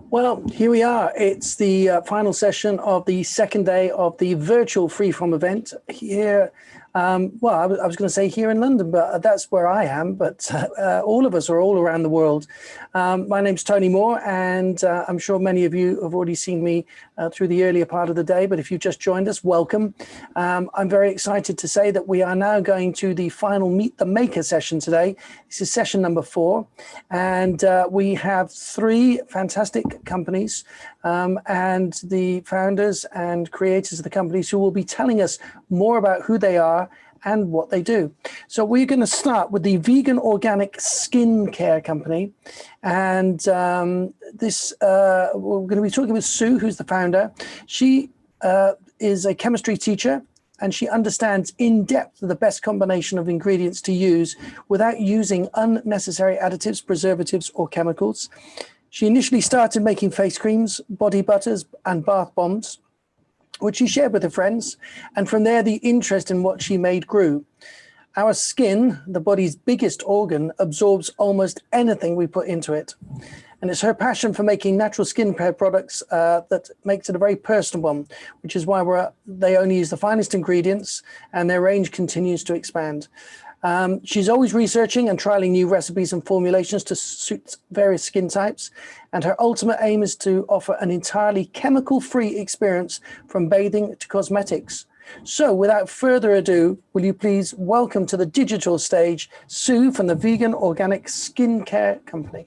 Well, here we are. It's the final session of the second day of the virtual Freeform event here. Well, I was going to say here in London, but that's where I am. But all of us are all around the world. My name's Tony Moore, and I'm sure many of you have already seen me through the earlier part of the day. But if you've just joined us, welcome. I'm very excited to say that we are now going to the final Meet the Maker session today. This is session number 4, and we have 3 fantastic companies and the founders and creators of the companies who will be telling us more about who they are and what they do. So we're going to start with the vegan organic skin care company, and we're going to be talking with Sue, who's the founder. She is a chemistry teacher, and she understands in depth the best combination of ingredients to use without using unnecessary additives, preservatives, or chemicals. She initially started making face creams, body butters, and bath bombs, which she shared with her friends. And from there, the interest in what she made grew. Our skin, the body's biggest organ, absorbs almost anything we put into it. And it's her passion for making natural skincare products that makes it a very personal one, which is why they only use the finest ingredients, and their range continues to expand. She's always researching and trialing new recipes and formulations to suit various skin types. And her ultimate aim is to offer an entirely chemical-free experience from bathing to cosmetics. So without further ado, will you please welcome to the digital stage, Sue from the Vegan Organic Skincare Company.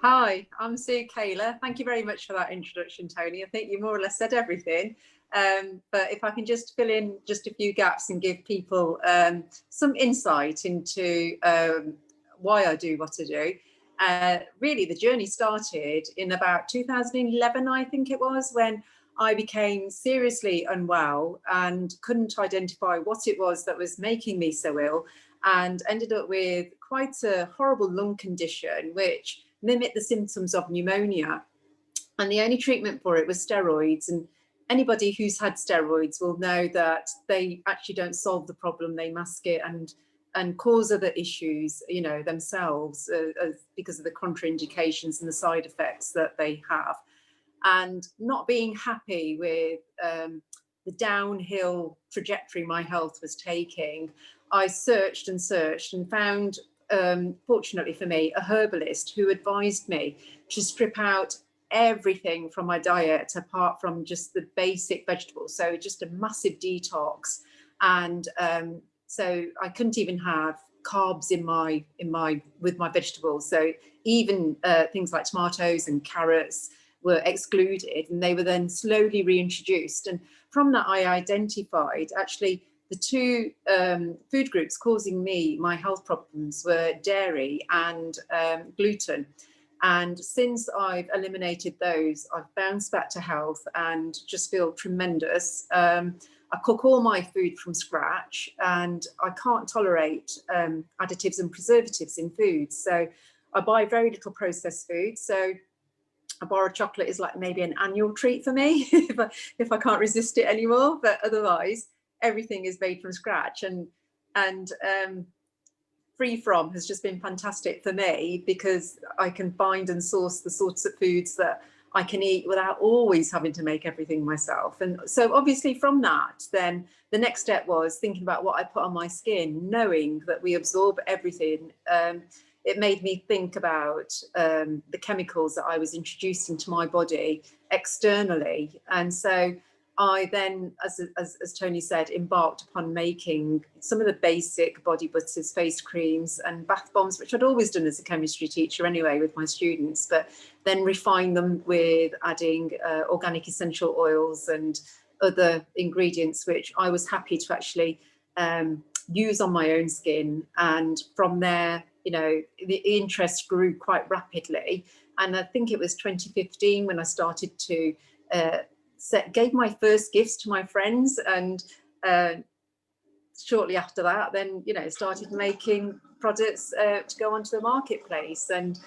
Hi, I'm Sue Kaler. Thank you very much for that introduction, Tony. I think you more or less said everything. But if I can just fill in just a few gaps and give people some insight into why I do what I do. Really, the journey started in about 2011, I think it was, when I became seriously unwell and couldn't identify what it was that was making me so ill, and ended up with quite a horrible lung condition, which mimic the symptoms of pneumonia, and the only treatment for it was steroids. And anybody who's had steroids will know that they actually don't solve the problem, they mask it and cause other issues, you know, themselves because of the contraindications and the side effects that they have. And not being happy with the downhill trajectory my health was taking, I searched and searched and found, fortunately for me, a herbalist who advised me to strip out everything from my diet apart from just the basic vegetables. So just a massive detox. And so I couldn't even have carbs with my vegetables. So even things like tomatoes and carrots were excluded, and they were then slowly reintroduced. And from that, I identified actually the 2 food groups causing me my health problems were dairy and gluten. And since I've eliminated those, I've bounced back to health and just feel tremendous. I cook all my food from scratch, and I can't tolerate additives and preservatives in food. So I buy very little processed food. So a bar of chocolate is like maybe an annual treat for me if I can't resist it anymore. But otherwise, everything is made from scratch, and Freeform has just been fantastic for me because I can find and source the sorts of foods that I can eat without always having to make everything myself. And so obviously from that, then the next step was thinking about what I put on my skin, knowing that we absorb everything. It made me think about the chemicals that I was introducing to my body externally. And so I then, as Tony said, embarked upon making some of the basic body butters, face creams and bath bombs, which I'd always done as a chemistry teacher anyway with my students, but then refine them with adding organic essential oils and other ingredients, which I was happy to actually use on my own skin. And from there, you know, the interest grew quite rapidly. And I think it was 2015 when I started to gave my first gifts to my friends, and shortly after that, then, you know, started making products to go onto the marketplace. And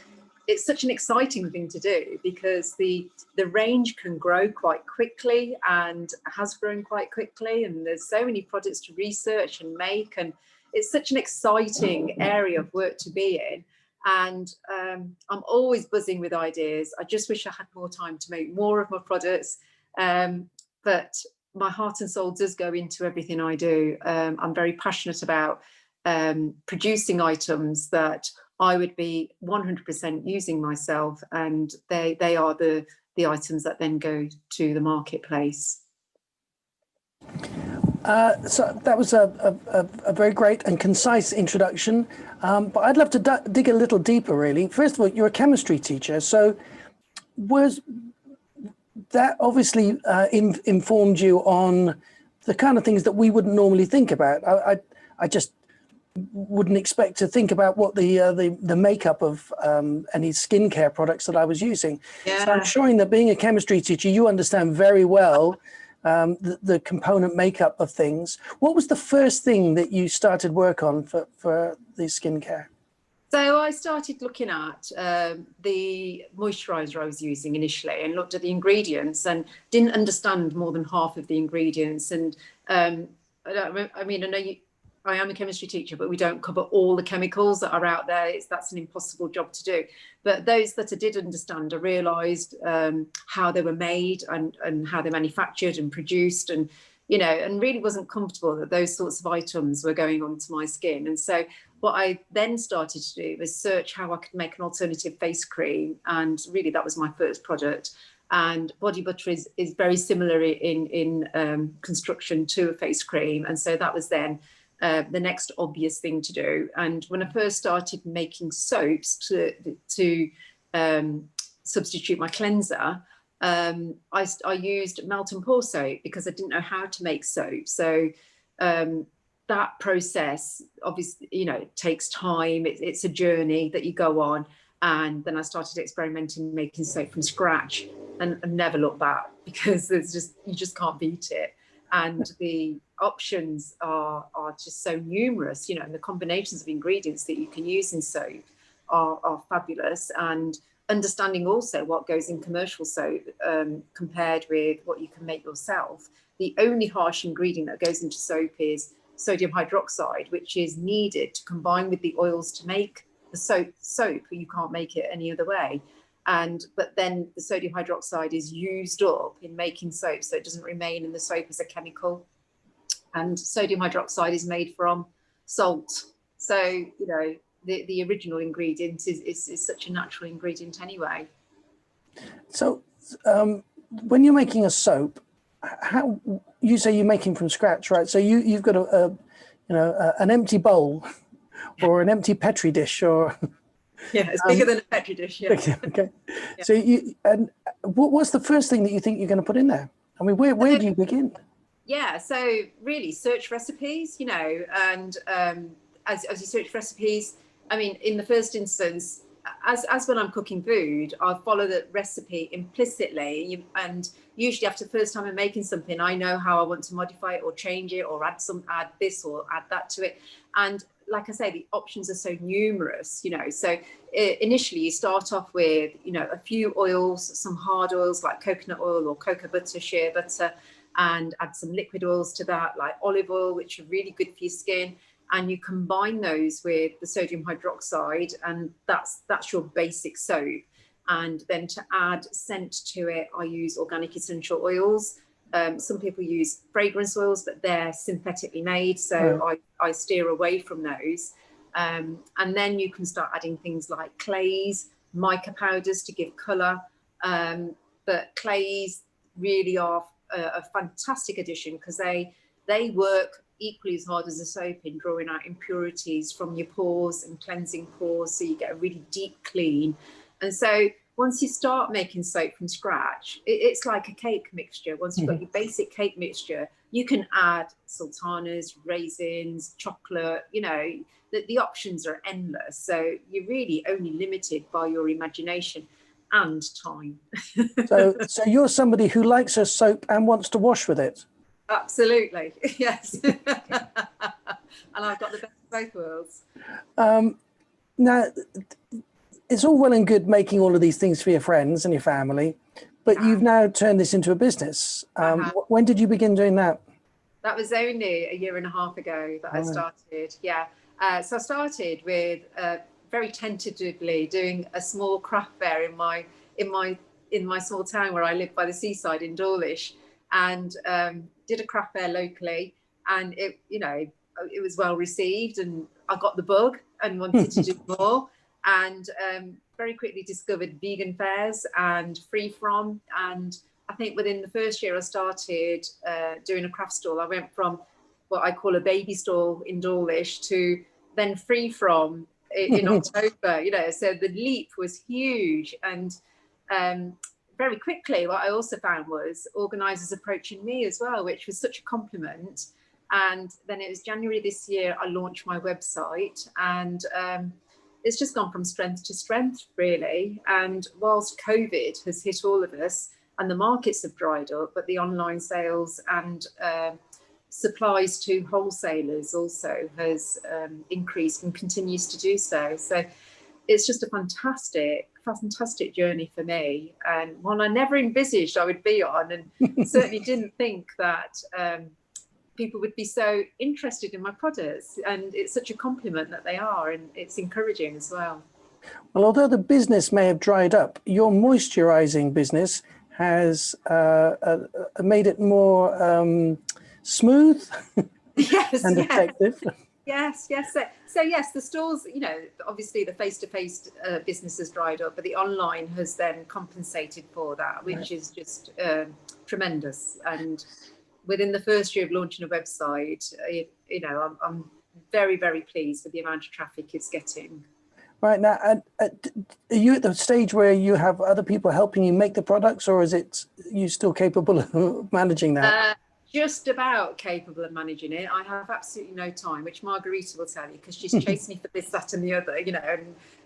it's such an exciting thing to do because the range can grow quite quickly and has grown quite quickly, and there's so many products to research and make, and it's such an exciting area of work to be in. And I'm always buzzing with ideas. I just wish I had more time to make more of my products. But my heart and soul does go into everything I do. I'm very passionate about producing items that I would be 100% using myself, and they are the items that then go to the marketplace. So that was a very great and concise introduction, but I'd love to dig a little deeper, really. First of all, you're a chemistry teacher, so was that obviously informed you on the kind of things that we wouldn't normally think about? I just wouldn't expect to think about what the makeup of any skincare products that I was using. Yeah. So I'm sure that being a chemistry teacher, you understand very well the component makeup of things. What was the first thing that you started work on for the skincare? So I started looking at the moisturizer I was using initially, and looked at the ingredients and didn't understand more than half of the ingredients. And I know I am a chemistry teacher, but we don't cover all the chemicals that are out there. That's an impossible job to do. But those that I did understand, I realised how they were made and how they're manufactured and produced, and and really wasn't comfortable that those sorts of items were going onto my skin. And so what I then started to do was search how I could make an alternative face cream, and really that was my first product. And body butter is very similar in construction to a face cream, and so that was then the next obvious thing to do. And when I first started making soaps to substitute my cleanser, I used melt and pour soap because I didn't know how to make soap. So that process obviously, takes time. It's a journey that you go on. And then I started experimenting, making soap from scratch, and never looked back, because you just can't beat it. And the options are just so numerous, and the combinations of ingredients that you can use in soap are fabulous. And understanding also what goes in commercial soap compared with what you can make yourself. The only harsh ingredient that goes into soap is sodium hydroxide, which is needed to combine with the oils to make the soap. You can't make it any other way. But then the sodium hydroxide is used up in making soap, so it doesn't remain in the soap as a chemical. And sodium hydroxide is made from salt. So, the original ingredient is such a natural ingredient anyway. So when you're making a soap, how you say you're making from scratch, right? So you've got an empty bowl or an empty Petri dish, or yeah, it's bigger than a Petri dish. Yeah. Okay. Yeah. So what's the first thing that you think you're going to put in there? I mean, where do you begin? Yeah, so really search recipes, and as you search recipes, I mean, in the first instance, as when I'm cooking food, I'll follow the recipe implicitly, and usually after the first time I'm making something, I know how I want to modify it or change it or add this or add that to it. And like I say, the options are so numerous, so initially you start off with, a few oils, some hard oils like coconut oil or cocoa butter, shea butter, and add some liquid oils to that, like olive oil, which are really good for your skin. And you combine those with the sodium hydroxide, and that's your basic soap. And then to add scent to it, I use organic essential oils. Some people use fragrance oils, but they're synthetically made, so right. I steer away from those. And then you can start adding things like clays, mica powders to give colour. But clays really are a fantastic addition, because they work equally as hard as a soap in drawing out impurities from your pores and cleansing pores, so you get a really deep clean. And so once you start making soap from scratch, it's like a cake mixture. Once you've got your basic cake mixture, you can add sultanas, raisins, chocolate, the options are endless. So you're really only limited by your imagination and time. So you're somebody who likes her soap and wants to wash with it? Absolutely, yes. And I've got the best of both worlds. Now, it's all well and good making all of these things for your friends and your family, but you've now turned this into a business. When did you begin doing that? That was only a year and a half ago that I started. Yeah. So I started with very tentatively doing a small craft fair in my small town where I live by the seaside in Dawlish, and did a craft fair locally, and it was well received, and I got the bug and wanted to do more, and very quickly discovered vegan fairs and free from. And I think within the first year I started doing a craft stall, I went from what I call a baby stall in Dawlish to then free from in October, so the leap was huge. And very quickly, what I also found was organisers approaching me as well, which was such a compliment. And then it was January this year, I launched my website, and it's just gone from strength to strength, really. And whilst COVID has hit all of us and the markets have dried up, but the online sales and supplies to wholesalers also has increased and continues to do so. So it's just a fantastic journey for me, and one I never envisaged I would be on, and certainly didn't think that people would be so interested in my products. And it's such a compliment that they are, and it's encouraging as well. Well, although the business may have dried up, your moisturizing business has made it more smooth and effective. Yes. So yes, the stores, obviously the face-to-face business has dried up, but the online has then compensated for that, which is just tremendous. And within the first year of launching a website, I'm very, very pleased with the amount of traffic it's getting. Right now, are you at the stage where you have other people helping you make the products, or is it you still capable of managing that? Just about capable of managing it. I have absolutely no time, which Margarita will tell you, because she's chased me for this, that and the other,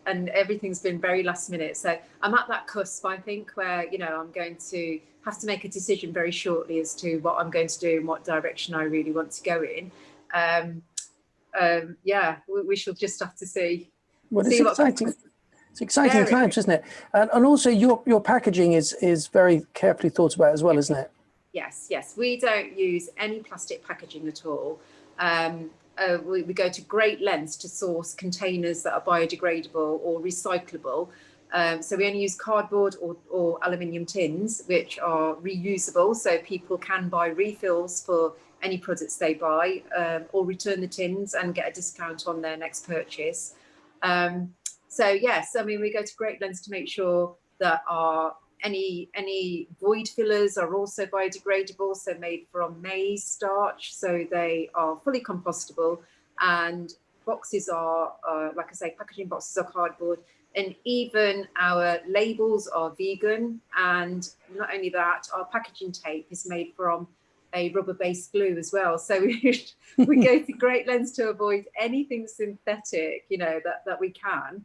and everything's been very last minute. So I'm at that cusp, I think, where, I'm going to have to make a decision very shortly as to what I'm going to do and what direction I really want to go in. We shall just have to see. Well, it's exciting. It's exciting times, isn't it? And also your packaging is very carefully thought about as well, isn't it? Yes. We don't use any plastic packaging at all. We go to great lengths to source containers that are biodegradable or recyclable. So we only use cardboard or aluminium tins, which are reusable. So people can buy refills for any products they buy, or return the tins and get a discount on their next purchase. So yes, we go to great lengths to make sure that any void fillers are also biodegradable, so made from maize starch, so they are fully compostable. And boxes are, like I say, packaging boxes are cardboard, and even our labels are vegan. And not only that, our packaging tape is made from a rubber-based glue as well. So we go to great lengths to avoid anything synthetic, that we can.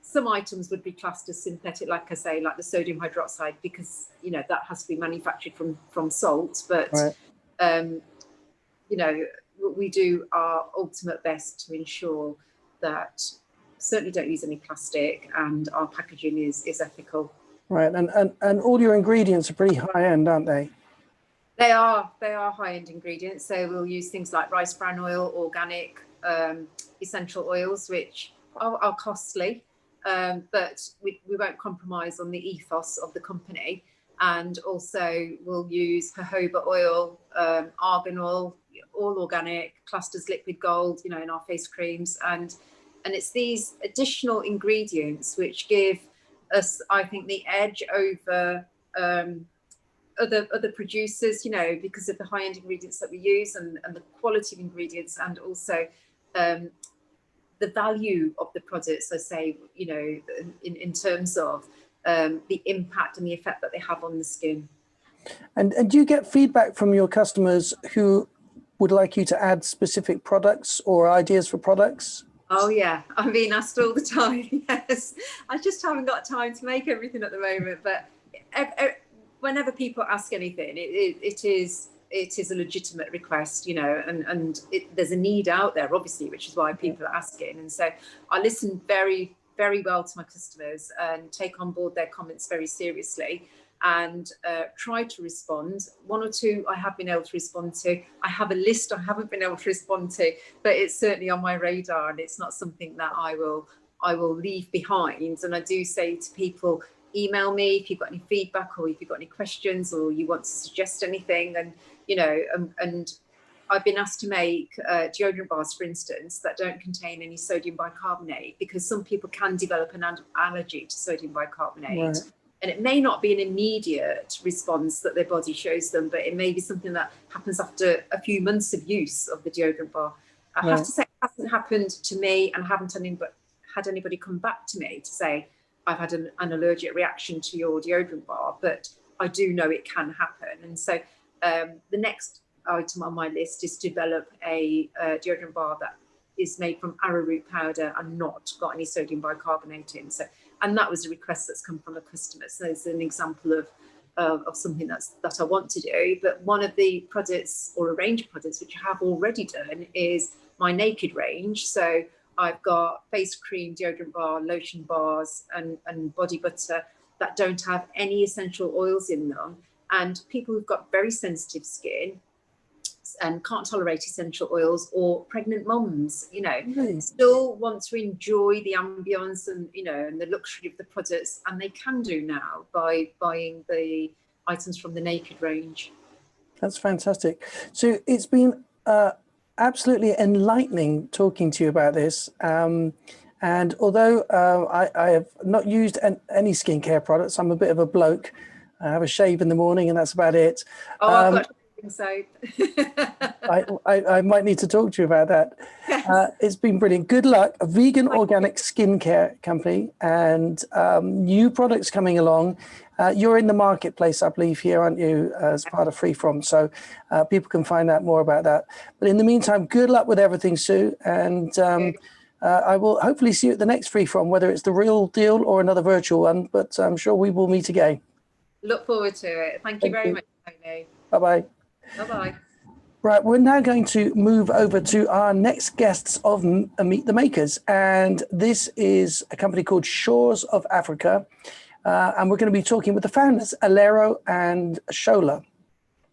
Some items would be classed as synthetic, like I say, like the sodium hydroxide, because that has to be manufactured from salt. But we do our ultimate best to ensure that certainly don't use any plastic, and our packaging is ethical. Right, and all your ingredients are pretty high end, aren't they? They are high end ingredients. So we'll use things like rice bran oil, organic, essential oils, which are costly. But we won't compromise on the ethos of the company. And also we'll use jojoba oil, argan oil, all organic, classed as liquid gold, in our face creams. And it's these additional ingredients which give us, I think, the edge over other producers, because of the high-end ingredients that we use, and the quality of ingredients, and also the value of the products, I say, in terms of the impact and the effect that they have on the skin. And do you get feedback from your customers who would like you to add specific products or ideas for products? Oh yeah, I'm being asked all the time. Yes, I just haven't got time to make everything at the moment. But whenever people ask anything, it is a legitimate request, and there's a need out there, obviously, which is why people are asking. And so I listen very, very well to my customers and take on board their comments very seriously. and tried to respond. One or two I have been able to respond to. I have a list I haven't been able to respond to, but it's certainly on my radar, and it's not something that I will leave behind. And I do say to people, email me if you've got any feedback, or if you've got any questions, or you want to suggest anything. And and I've been asked to make deodorant bars, for instance, that don't contain any sodium bicarbonate, because some people can develop an allergy to sodium bicarbonate. Right. And it may not be an immediate response that their body shows them, but it may be something that happens after a few months of use of the deodorant bar. I have to say, it hasn't happened to me, and I haven't had anybody come back to me to say, I've had an allergic reaction to your deodorant bar, but I do know it can happen. And so the next item on my list is to develop a deodorant bar that is made from arrowroot powder and not got any sodium bicarbonate in. So, and that was a request that's come from a customer. So it's an example of something that I want to do. But one of the products, or a range of products, which I have already done, is my Naked range. So I've got face cream, deodorant bar, lotion bars, and body butter that don't have any essential oils in them. And people who've got very sensitive skin and can't tolerate essential oils, or pregnant mums, still want to enjoy the ambience and and the luxury of the products, and they can do now by buying the items from the Naked range. That's fantastic. So it's been absolutely enlightening talking to you about this. And although I have not used any skincare products, I'm a bit of a bloke. I have a shave in the morning, and that's about it. Oh, I've got soap. I might need to talk to you about that. Yes. It's been brilliant. Good luck. A vegan organic skincare company, and new products coming along. You're in the marketplace, I believe, here, aren't you, as part of Freeform? So people can find out more about that. But in the meantime, good luck with everything, Sue. And I will hopefully see you at the next Freeform, whether it's the real deal or another virtual one. But I'm sure we will meet again. Look forward to it. Thank you very much, Tony. Bye-bye. Bye-bye. Right, we're now going to move over to our next guests of Meet the Makers. And this is a company called Shores of Africa. And we're going to be talking with the founders, Alero and Shola.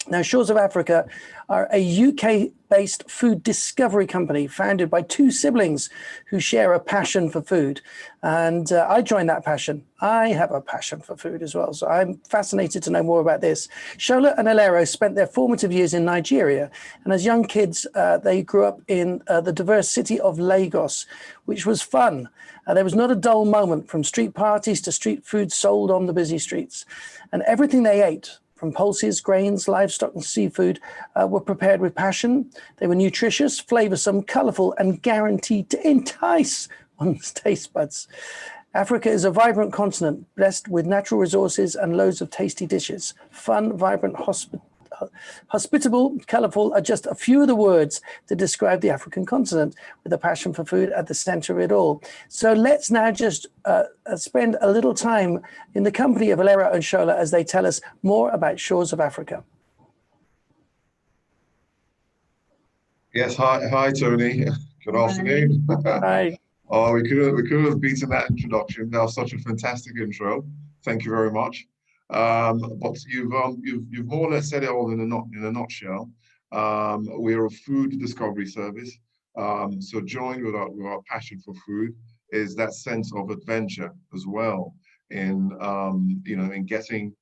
Now, Shores of Africa are a UK-based food discovery company founded by two siblings who share a passion for food. And I joined that passion. I have a passion for food as well. So I'm fascinated to know more about this. Shola and Alero spent their formative years in Nigeria. And as young kids, they grew up in the diverse city of Lagos, which was fun. There was not a dull moment, from street parties to street food sold on the busy streets. And everything they ate, from pulses, grains, livestock, and seafood, were prepared with passion. They were nutritious, flavoursome, colourful, and guaranteed to entice one's taste buds. Africa is a vibrant continent, blessed with natural resources and loads of tasty dishes. Fun, vibrant, hospitable, colourful are just a few of the words to describe the African continent, with a passion for food at the centre of it all. So let's now just spend a little time in the company of Alero and Shola as they tell us more about Shores of Africa. Yes, hi Tony. Good afternoon. Hi. Oh, we could have beaten that introduction. That was such a fantastic intro. Thank you very much. But you've more or less said it all in a nutshell. We're a food discovery service. So joined with our passion for food is that sense of adventure as well in in getting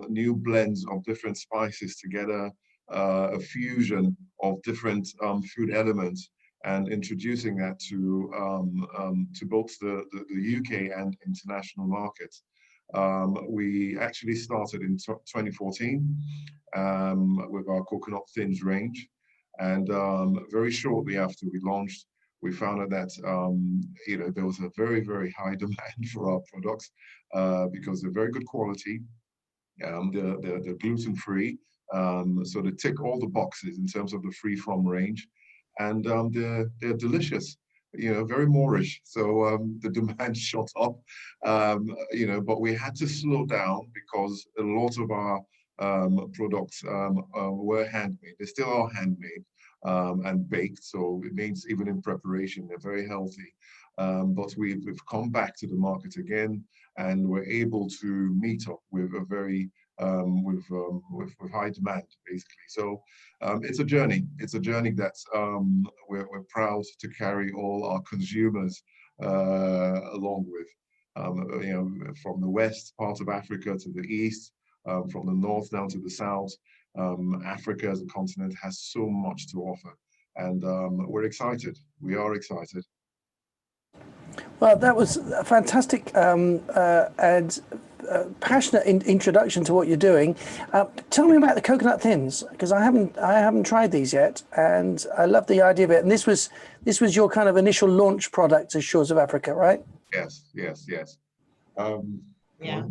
new blends of different spices together, a fusion of different food elements, and introducing that to both the UK and international markets. We actually started in 2014 with our coconut thins range, and very shortly after we launched, we found out that there was a very high demand for our products because they're very good quality. They're gluten-free, so they tick all the boxes in terms of the Freeform range, and they're delicious. Very Moorish. So the demand shot up, but we had to slow down because a lot of our products were handmade. They still are handmade and baked. So it means even in preparation, they're very healthy. But we've come back to the market again, and we're able to meet up with a very with high demand, basically. So it's a journey. It's a journey that we're proud to carry all our consumers along with. You know, from the west part of Africa to the east, from the north down to the south. Africa as a continent has so much to offer, and we're excited. We are excited. Well, that was a fantastic and passionate introduction to what you're doing. Tell me about the coconut thins, because I haven't tried these yet, and I love the idea of it. And this was your kind of initial launch product as Shores of Africa, right? Yes, yes, yes. Yeah.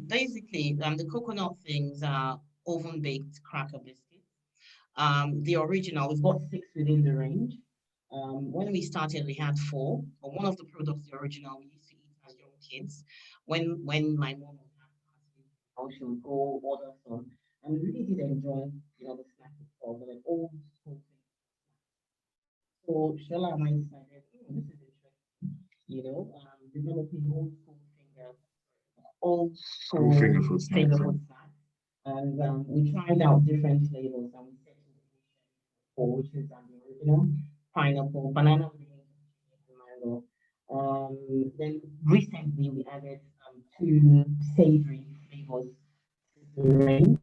Basically, the coconut things are oven baked cracker biscuits. The original, we've got 6 within the range. When we started, we had 4. But one of the products, the original, we used to eat as young kids. When my mom would have parties, she would go order some, and we really did enjoy, the snack itself, like old school things. So Shola and I decided, this is interesting, developing old school Finger food snacks. And we tried out different flavors, and we settled for which is the original pineapple, banana, mango. Then recently we added 2 savory flavors to the range,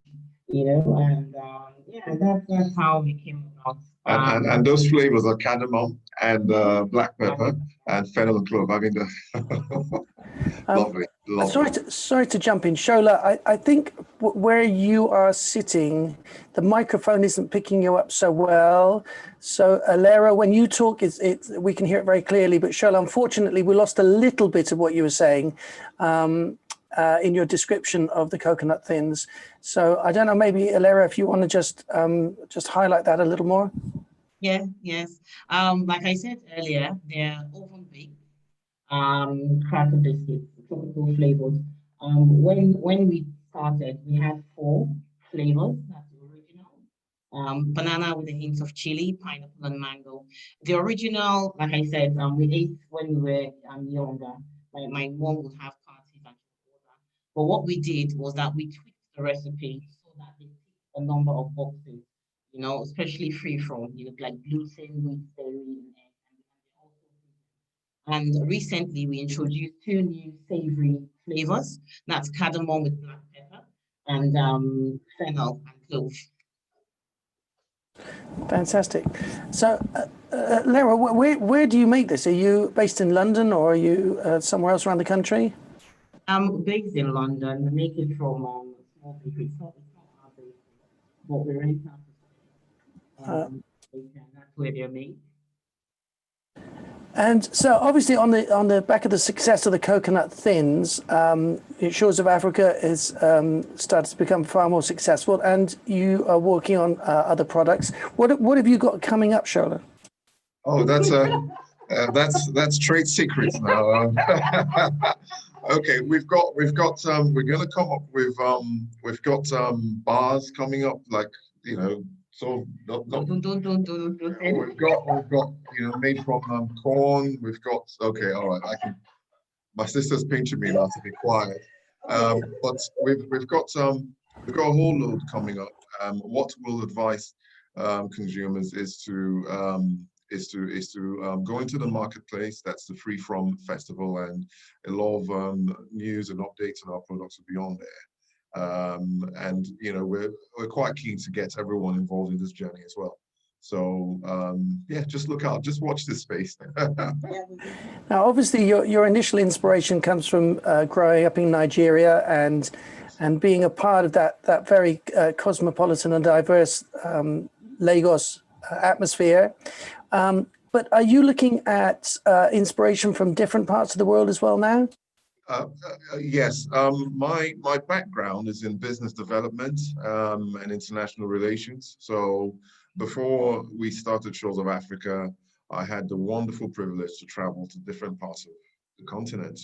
and that's how we came about. And those flavors are cardamom and black pepper and fennel and clove. I mean, lovely. Sorry to jump in, Shola. I think where you are sitting, the microphone isn't picking you up so well. So, Alera, when you talk, we can hear it very clearly. But Shola, unfortunately, we lost a little bit of what you were saying in your description of the coconut thins. So, I don't know, maybe Alera, if you want to just highlight that a little more. Yeah, yes. Like I said earlier, they're oven baked cracker biscuits, tropical flavors. When we started, we had 4 flavors. That's the original. Banana with a hint of chili, pineapple, and mango. The original, like I said, we ate when we were younger. My mom would have parties and order. But what we did was that we tweaked the recipe so that they ticked a number of boxes, especially free from, like gluten, wheat, dairy, and egg. And recently we introduced 2 new savory flavors. That's cardamom with black pepper and fennel and clove. Fantastic. So, Lara, where do you make this? Are you based in London, or are you somewhere else around the country? I'm based in London. We make it from small bakery. It's not our bakery, but we rent out that's where they're made. And so, obviously, on the back of the success of the coconut thins, Shores of Africa is started to become far more successful, and you are working on other products. What have you got coming up, Shola? Oh, that's trade secrets now. Okay, we're going to come up with we've got bars coming up, like So don't. We've got made from corn. We've got all right. My sister's pinching me now to be quiet. But we've got a whole load coming up. What we'll advise consumers is to go into the marketplace. That's the Free From Festival, and a lot of news and updates on our products will be on there. And we're quite keen to get everyone involved in this journey as well. So just look out, just watch this space. Now, obviously, your initial inspiration comes from growing up in Nigeria and being a part of that very cosmopolitan and diverse Lagos atmosphere. But are you looking at inspiration from different parts of the world as well now? Yes, my background is in business development and international relations. So before we started Shores of Africa, I had the wonderful privilege to travel to different parts of the continent.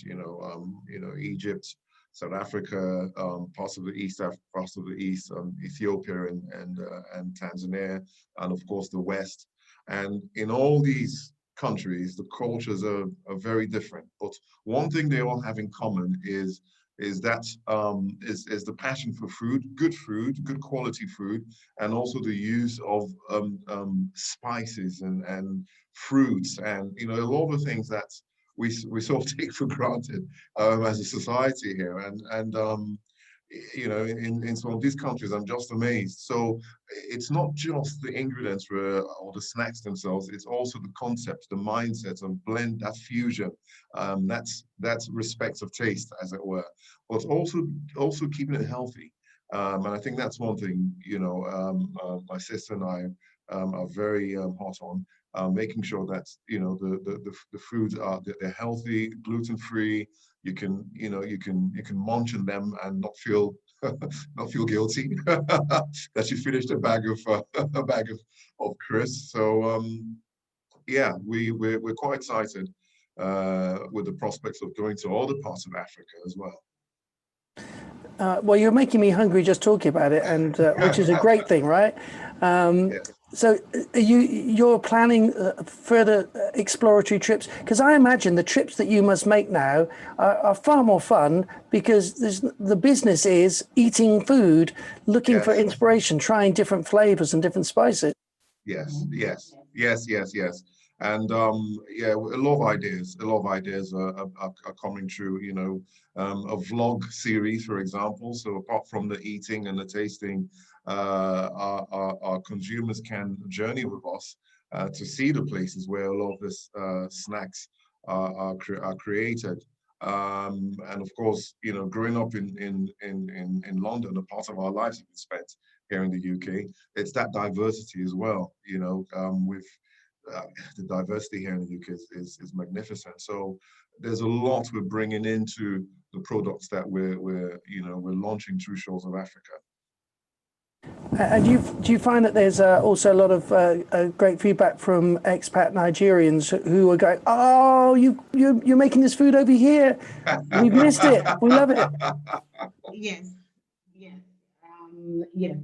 Egypt, South Africa, parts of the east, Ethiopia and Tanzania, and of course the West. And in all these countries, the cultures are very different. But one thing they all have in common is is that is the passion for food, good quality food, and also the use of spices and fruits, and a lot of the things that we sort of take for granted as a society here, and in some of these countries, I'm just amazed. So it's not just the ingredients or the snacks themselves, it's also the concepts, the mindsets of blend, that fusion, that's respect of taste, as it were, but also keeping it healthy. And I think that's one thing, my sister and I are very hot on, making sure that the foods they're healthy, gluten-free. You can munch on them and not feel not feel guilty that you finished a bag of crisps. So yeah, we're quite excited with the prospects of going to other parts of Africa as well. Well, you're making me hungry just talking about it, and which is a great thing, right? Yeah. So you're planning further exploratory trips? Because I imagine the trips that you must make now are far more fun, because the business is eating food, looking for inspiration, trying different flavors and different spices. Yes. And yeah, a lot of ideas are coming true. A vlog series, for example. So apart from the eating and the tasting, our consumers can journey with us to see the places where a lot of this snacks are created. And of course, growing up in London, a part of our lives have been spent here in the UK. It's that diversity as well. With the diversity here in the UK is magnificent. So there's a lot we're bringing into the products that we're launching through Shores of Africa. And do you find that there's also a lot of great feedback from expat Nigerians who are going, "Oh, you're making this food over here. We've missed it. We love it." Yes, yes, yes.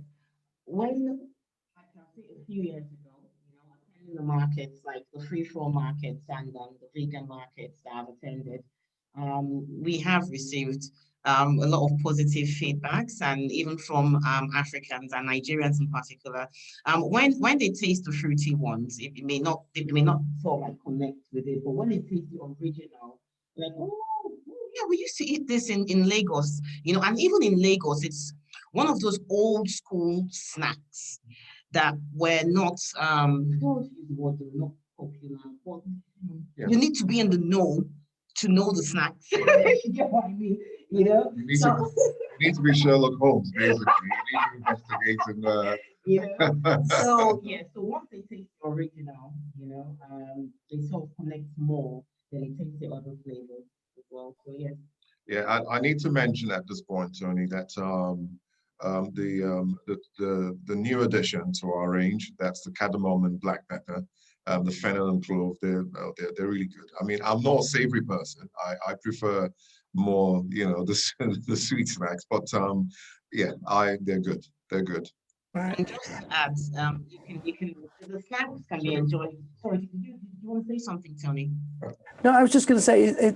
When, like I think a few years ago, attending the markets, like the free-for-all markets and the vegan markets that I've attended, we have received a lot of positive feedbacks, and even from Africans and Nigerians in particular. When they taste the fruity ones, they may not sort of like connect with it, but when they taste the original, like, oh yeah, we used to eat this in Lagos, and even in Lagos, it's one of those old school snacks that were not not popular, but you need to be in the know to know the snacks. You get what I mean? You need to be Sherlock Holmes, basically. You need to investigate and So yeah, so once they taste the original, they sort of connect more than they taste the other flavors as well. So yes. Yeah, I need to mention at this point, Tony, that the new addition to our range, that's the cardamom and black pepper, the fennel and clove, they're really good. I mean, I'm not a savory person. I prefer more, the sweet snacks, but yeah, they're good. They're good. And just to add, the snacks can be enjoyed. Sorry, did you want to say something, Tony? No, I was just going to say,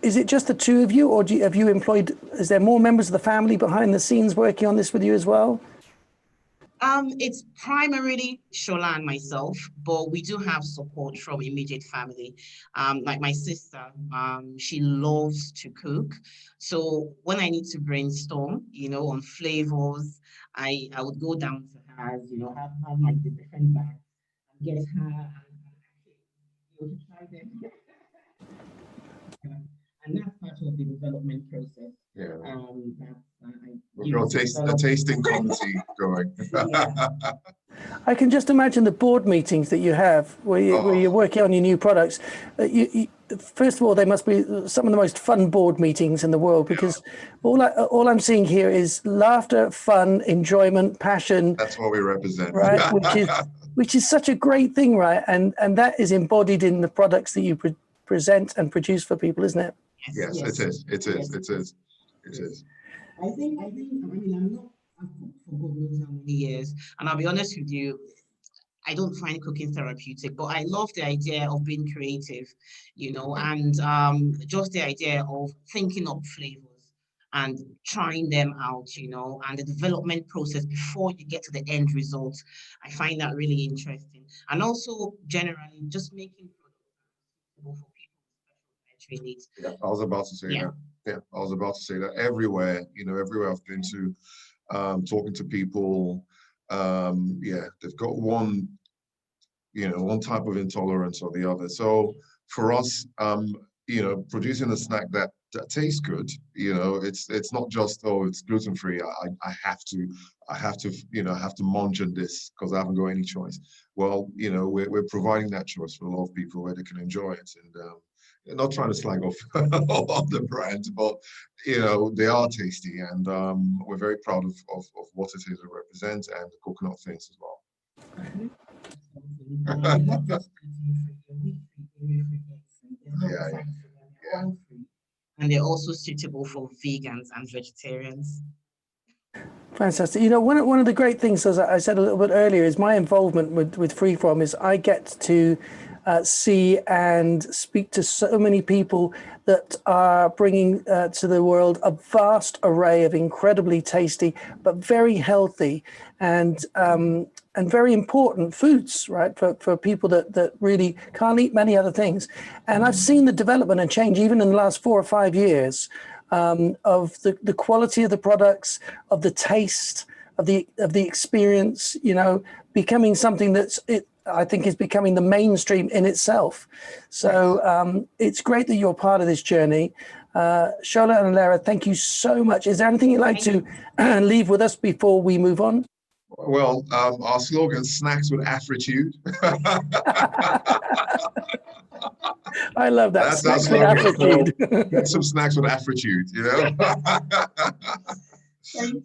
is it just the two of you, or have you employed? Is there more members of the family behind the scenes working on this with you as well? It's primarily Shola and myself, but we do have support from immediate family. Like my sister, she loves to cook. So when I need to brainstorm, on flavors, I would go down to her, have like the different bags and get her to try them. And that's part of the development process. Yeah. We've got a tasting committee going. I can just imagine the board meetings that you have where you're working on your new products. First of all, they must be some of the most fun board meetings in the world, because all I'm seeing here is laughter, fun, enjoyment, passion. That's what we represent, right? which is such a great thing, right? And that is embodied in the products that you present and produce for people, isn't it? Yes, it is. It is. I mean, I've cooked for God knows how many years, and I'll be honest with you, I don't find cooking therapeutic, but I love the idea of being creative, and just the idea of thinking up flavors. and trying them out, you know, and the development process before you get to the end result. I find that really interesting. And also generally just making products suitable for people with special dietary needs. Yeah, I was about to say that. Yeah, I was about to say that everywhere, you know, everywhere I've been to, talking to people, yeah, they've got one, you know, one type of intolerance or the other. So for us, you know, producing a snack that tastes good, you know, it's not just, oh, it's gluten free. I have to, you know, I have to munch on this because I haven't got any choice. Well, you know, we're providing that choice for a lot of people where they can enjoy it. And not trying to slag off of the brand, but you know, they are tasty, and we're very proud of what it is it represents and the coconut things as well. Yeah. And they're also suitable for vegans and vegetarians. Fantastic. You know, one of the great things, as I said a little bit earlier, is my involvement with Freeform is I get to see and speak to so many people that are bringing to the world a vast array of incredibly tasty but very healthy and very important foods, right, for people that really can't eat many other things. And I've seen the development and change even in the last 4 or 5 years of the quality of the products, of the taste, of the experience, you know, becoming something that's I think is becoming the mainstream in itself. So it's great that you're part of this journey. Shola and Lara, thank you so much. Is there anything you'd like to leave with us before we move on? Well, our slogan, snacks with Afritude. I love that. That's snacks our with slogan. Afritude. Get some snacks with Afritude, you know?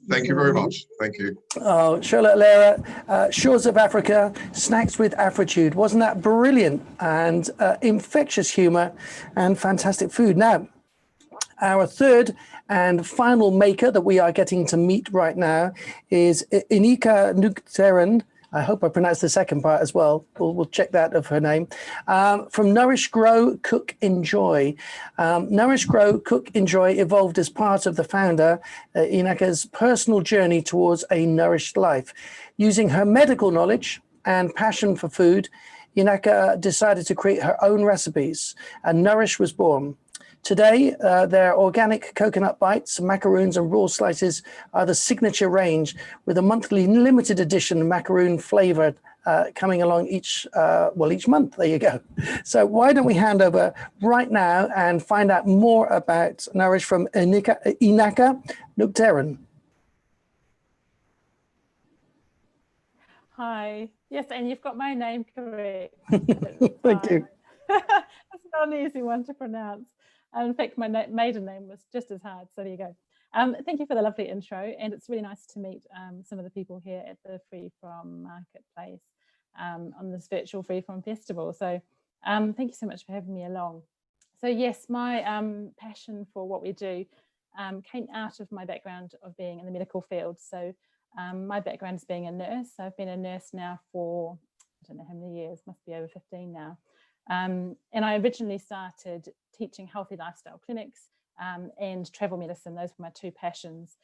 Thank you very much. Thank you. Oh, Shola, Lara, Shores of Africa, snacks with Afritude. Wasn't that brilliant? And infectious humor and fantastic food. Now, our third and final maker that we are getting to meet right now is Inika Nukteren. I hope I pronounced the second part as well. We'll check that of her name. From Nourish, Grow, Cook, Enjoy. Nourish, Grow, Cook, Enjoy evolved as part of the founder, Inaka's personal journey towards a nourished life. Using her medical knowledge and passion for food, Inaka decided to create her own recipes, and Nourish was born. Today, their organic coconut bites, macaroons and raw slices are the signature range, with a monthly limited edition macaroon flavored coming along each month. There you go. So why don't we hand over right now and find out more about Nourish from Inaka Nukteren. Hi. Yes, and you've got my name correct. Thank you. It's not an easy one to pronounce. In fact, my maiden name was just as hard, so there you go. Thank you for the lovely intro, and it's really nice to meet some of the people here at the Freeform Marketplace on this virtual Freeform Festival. So thank you so much for having me along. So yes, my passion for what we do came out of my background of being in the medical field. So my background is being a nurse. I've been a nurse now for, I don't know how many years, must be over 15 now. And I originally started teaching healthy lifestyle clinics and travel medicine. Those were my two passions.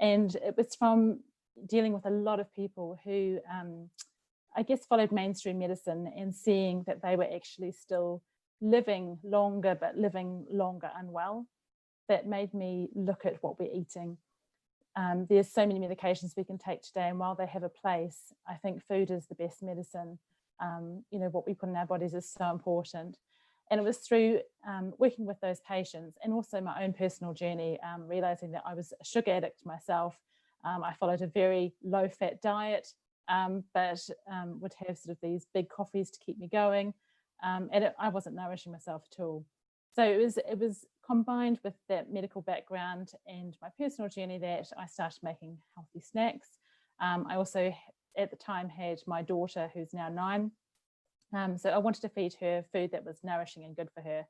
And it was from dealing with a lot of people who, I guess, followed mainstream medicine and seeing that they were actually still living longer, but living longer unwell. That made me look at what we're eating. There's so many medications we can take today, and while they have a place, I think food is the best medicine. You know, what we put in our bodies is so important. And it was through working with those patients and also my own personal journey, realizing that I was a sugar addict myself. I followed a very low-fat diet, but would have sort of these big coffees to keep me going. And I wasn't nourishing myself at all. So it was combined with that medical background and my personal journey that I started making healthy snacks. I also, at the time, had my daughter, who's now 9. So I wanted to feed her food that was nourishing and good for her.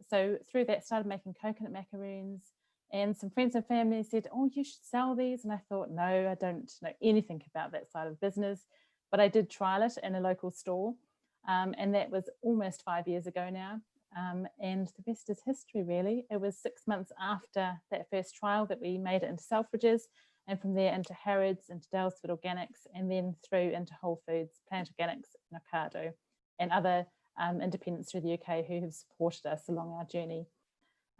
So through that, started making coconut macaroons, and some friends and family said, oh, you should sell these. And I thought, no, I don't know anything about that side of business, but I did trial it in a local store. And that was almost 5 years ago now. and the rest is history, really. It was 6 months after that first trial that we made it into Selfridges, and from there into Harrods, into Dalesford Organics, and then through into Whole Foods, Planet Organics, Ocado, and other independents through the UK who have supported us along our journey.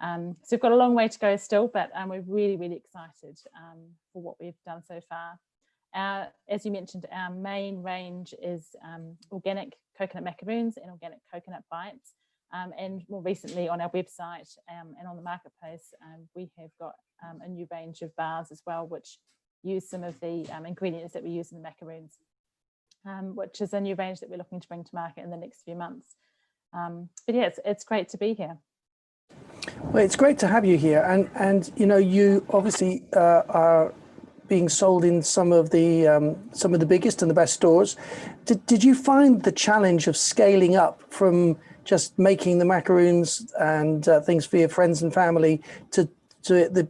So we've got a long way to go still, but we're really, really excited for what we've done so far. As you mentioned, our main range is organic coconut macaroons and organic coconut bites. And more recently on our website and on the marketplace, we have got a new range of bars as well, which use some of the ingredients that we use in the macaroons, which is a new range that we're looking to bring to market in the next few months. But yeah, it's great to be here. Well, it's great to have you here, and you know, you obviously are being sold in some of the biggest and the best stores. Did you find the challenge of scaling up from just making the macaroons and things for your friends and family to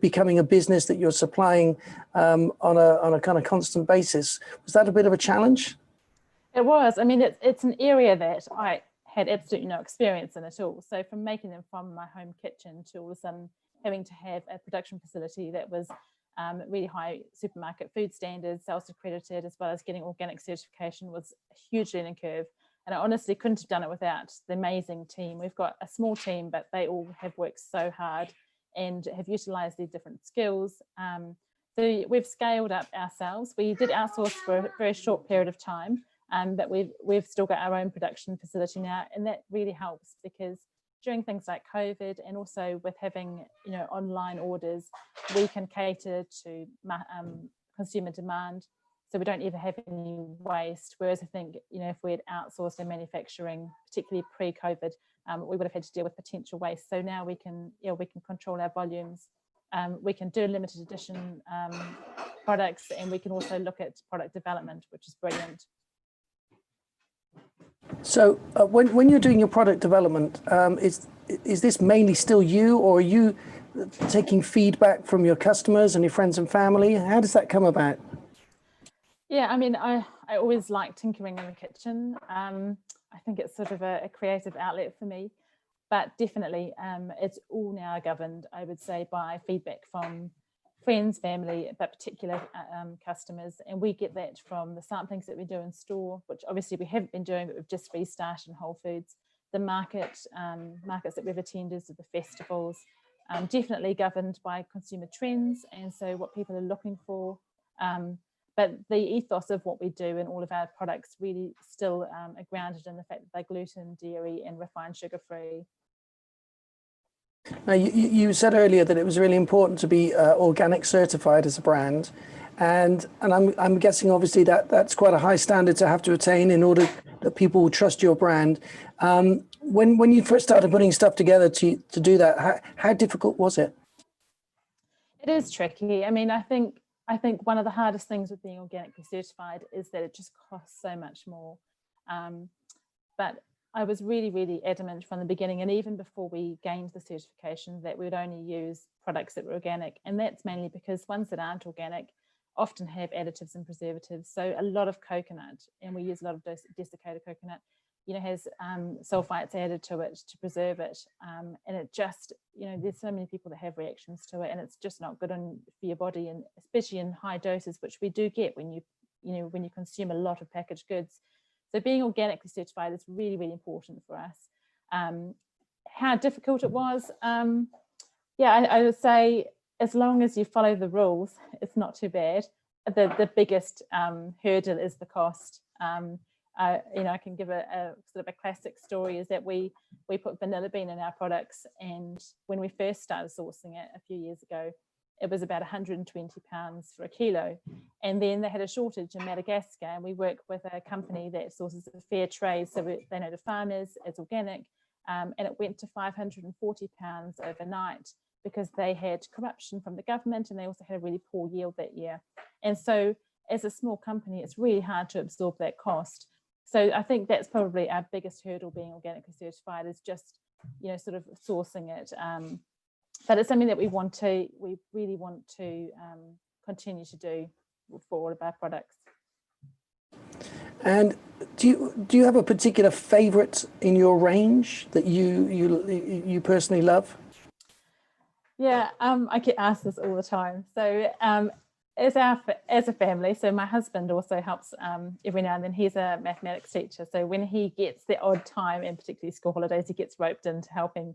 becoming a business that you're supplying on a kind of constant basis? Was that a bit of a challenge? It was. I mean, it's an area that I had absolutely no experience in at all. So from making them from my home kitchen to all of a sudden having to have a production facility that was really high supermarket food standards, sales accredited, as well as getting organic certification, was a huge learning curve. And I honestly couldn't have done it without the amazing team. We've got a small team, but they all have worked so hard and have utilised their different skills. So we've scaled up ourselves. We did outsource for a very short period of time, but we've still got our own production facility now, and that really helps because during things like COVID and also with having, you know, online orders, we can cater to consumer demand, so we don't ever have any waste. Whereas I think, you know, if we had outsourced our manufacturing, particularly pre-COVID, we would have had to deal with potential waste. So now we can, you know, we can control our volumes. We can do limited edition products, and we can also look at product development, which is brilliant. So when you're doing your product development, is this mainly still you, or are you taking feedback from your customers and your friends and family? How does that come about? Yeah, I mean, I always like tinkering in the kitchen. I think it's sort of a creative outlet for me, but definitely it's all now governed, I would say, by feedback from friends, family, but particular customers. And we get that from the samplings that we do in store, which obviously we haven't been doing, but we've just restarted in Whole Foods. The markets that we've attended, the festivals, definitely governed by consumer trends, and so what people are looking for. But the ethos of what we do and all of our products really still are grounded in the fact that they're gluten, dairy, and refined sugar free. Now, you said earlier that it was really important to be organic certified as a brand, and I'm guessing obviously that's quite a high standard to have to attain in order that people will trust your brand. When you first started putting stuff together to do that, how difficult was it? It is tricky. I mean, I think one of the hardest things with being organically certified is that it just costs so much more. But I was really, really adamant from the beginning, and even before we gained the certification, that we would only use products that were organic. And that's mainly because ones that aren't organic often have additives and preservatives. So a lot of coconut, and we use a lot of desiccated coconut, you know, has sulfites added to it to preserve it. And it just, you know, there's so many people that have reactions to it, and it's just not good for your body, and especially in high doses, which we do get when you consume a lot of packaged goods. So being organically certified is really, really important for us. How difficult it was, yeah, I would say as long as you follow the rules, it's not too bad. The biggest hurdle is the cost. You know, I can give a sort of a classic story, is that we put vanilla bean in our products, and when we first started sourcing it a few years ago, it was about £120 for a kilo, and then they had a shortage in Madagascar, and we work with a company that sources a fair trade, so they know the farmers, it's organic, and it went to £540 overnight because they had corruption from the government, and they also had a really poor yield that year. And so as a small company, it's really hard to absorb that cost. So I think that's probably our biggest hurdle being organically certified, is just, you know, sort of sourcing it. But it's something that we really want to continue to do for all of our products. And do you have a particular favorite in your range that you personally love? Yeah, I get asked this all the time. So as a family, so my husband also helps every now and then. He's a mathematics teacher, so when he gets the odd time, and particularly school holidays, he gets roped into helping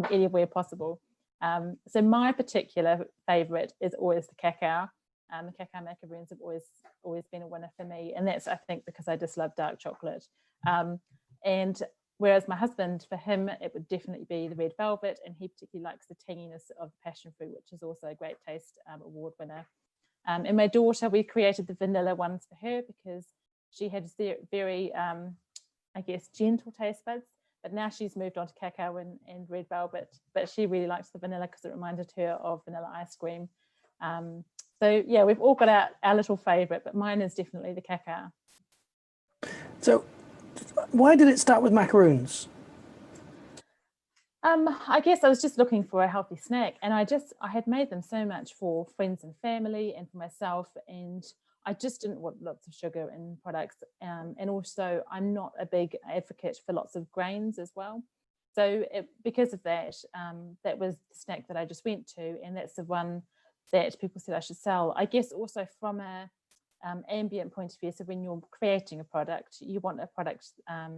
anywhere possible. So my particular favourite is always the cacao. The cacao macaroons have always been a winner for me, and that's, I think, because I just love dark chocolate. And whereas my husband, for him, it would definitely be the red velvet, and he particularly likes the tanginess of passion fruit, which is also a Great Taste award winner. And my daughter, we created the vanilla ones for her because she had very, I guess, gentle taste buds. But now she's moved on to cacao and red velvet, but she really likes the vanilla because it reminded her of vanilla ice cream. So yeah, we've all got our little favourite, but mine is definitely the cacao. So why did it start with macaroons? I guess I was just looking for a healthy snack, and I had made them so much for friends and family and for myself, and I just didn't want lots of sugar in products. And also I'm not a big advocate for lots of grains as well. So because of that, that was the snack that I just went to, and that's the one that people said I should sell. I guess also from a ambient point of view, so when you're creating a product, you want a product,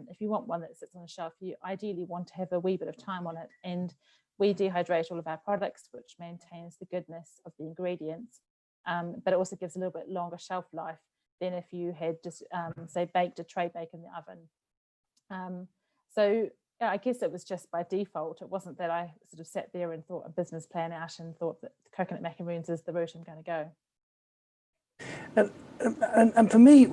if you want one that sits on a shelf, you ideally want to have a wee bit of time on it, and we dehydrate all of our products, which maintains the goodness of the ingredients, but it also gives a little bit longer shelf life than if you had just say baked a tray bake in the oven. So yeah, I guess it was just by default. It wasn't that I sort of sat there and thought a business plan out and thought that coconut macaroons is the route I'm going to go. And for me,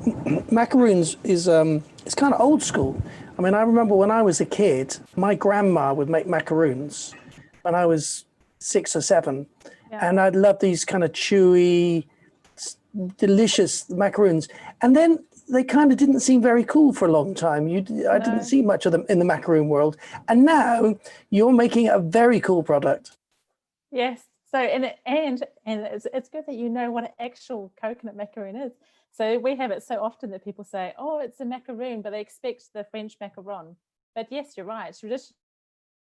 macaroons is it's kind of old school. I mean, I remember when I was a kid, my grandma would make macaroons when I was 6 or 7, and I'd love these kind of chewy, delicious macaroons. And then they kind of didn't seem very cool for a long time. I didn't see much of them in the macaroon world, and now you're making a very cool product. Yes. So and it's good that you know what an actual coconut macaroon is. So we have it so often that people say, "Oh, it's a macaroon," but they expect the French macaron. But yes, you're right. Traditional,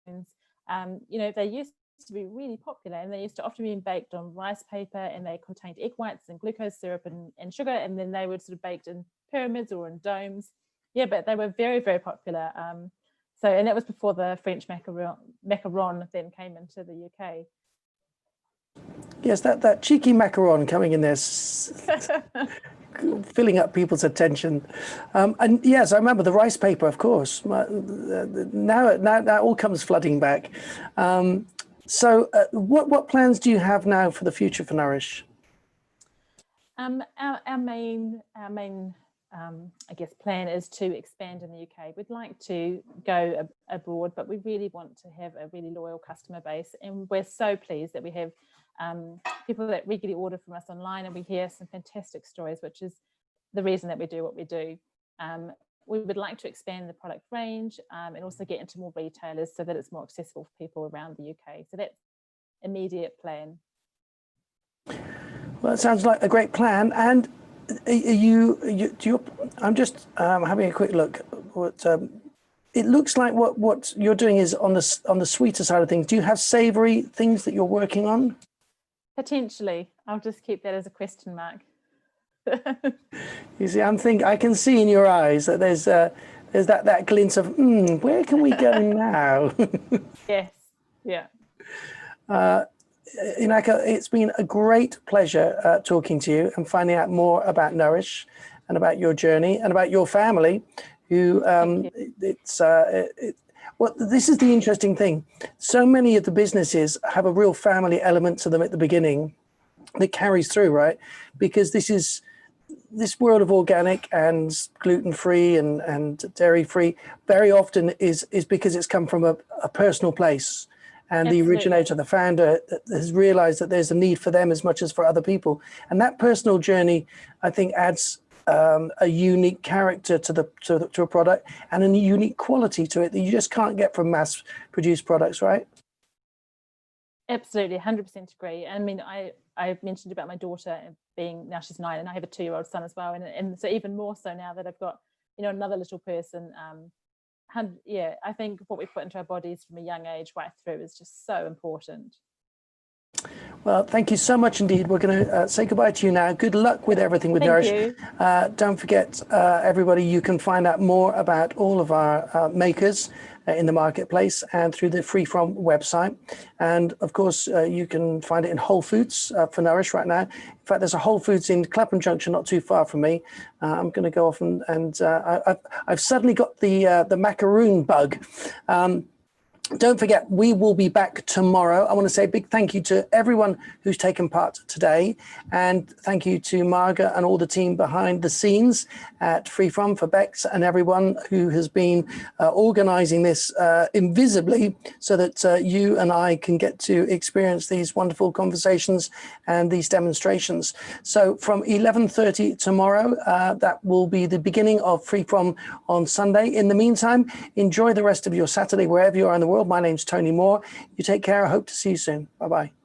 they used to be really popular, and they used to often be baked on rice paper, and they contained egg whites and glucose syrup and sugar, and then they were sort of baked in pyramids or in domes. Yeah, but they were very, very popular. So, and that was before the French macaron then came into the UK. Yes, that cheeky macaron coming in there, filling up people's attention. And yes, I remember the rice paper, of course. Now that all comes flooding back. So what plans do you have now for the future for Nourish? Our main I guess plan is to expand in the UK. We'd like to go abroad, but we really want to have a really loyal customer base, and we're so pleased that we have people that regularly order from us online, and we hear some fantastic stories, which is the reason that we do what we do. We would like to expand the product range and also get into more retailers so that it's more accessible for people around the UK. So that's immediate plan. Well, it sounds like a great plan. And I'm just having a quick look. It looks like what you're doing is on the sweeter side of things. Do you have savoury things that you're working on? Potentially. I'll just keep that as a question mark. You see, I can see in your eyes that there's that glint of where can we go now? Yes. Yeah. Inaka, it's been a great pleasure talking to you and finding out more about Nourish and about your journey and about your family. Well, this is the interesting thing. So many of the businesses have a real family element to them at the beginning that carries through, right? Because this world of organic and gluten-free and dairy-free very often is because it's come from a personal place. And the originator, the founder, has realized that there's a need for them as much as for other people. And that personal journey, I think, adds a unique character to a product and a unique quality to it that you just can't get from mass-produced products, right? Absolutely, 100% agree. I mean, I mentioned about my daughter being, now she's 9, and I have a 2-year-old son as well. And so even more so now that I've got you know, another little person. And yeah, I think what we put into our bodies from a young age right through is just so important. Well, thank you so much indeed. We're going to say goodbye to you now. Good luck with everything with Thank Nourish. you. Don't forget, everybody, you can find out more about all of our makers in the marketplace and through the Free From website. And of course, you can find it in Whole Foods for Nourish right now. In fact, there's a Whole Foods in Clapham Junction, not too far from me. I'm going to go off and I've suddenly got the macaroon bug. Don't forget, we will be back tomorrow. I want to say a big thank you to everyone who's taken part today. And thank you to Marga and all the team behind the scenes at Free From, for Bex and everyone who has been organizing this invisibly so that you and I can get to experience these wonderful conversations and these demonstrations. So from 11:30 tomorrow, that will be the beginning of Free From on Sunday. In the meantime, enjoy the rest of your Saturday wherever you are in the world. My name's Tony Moore. You take care. I hope to see you soon. Bye-bye.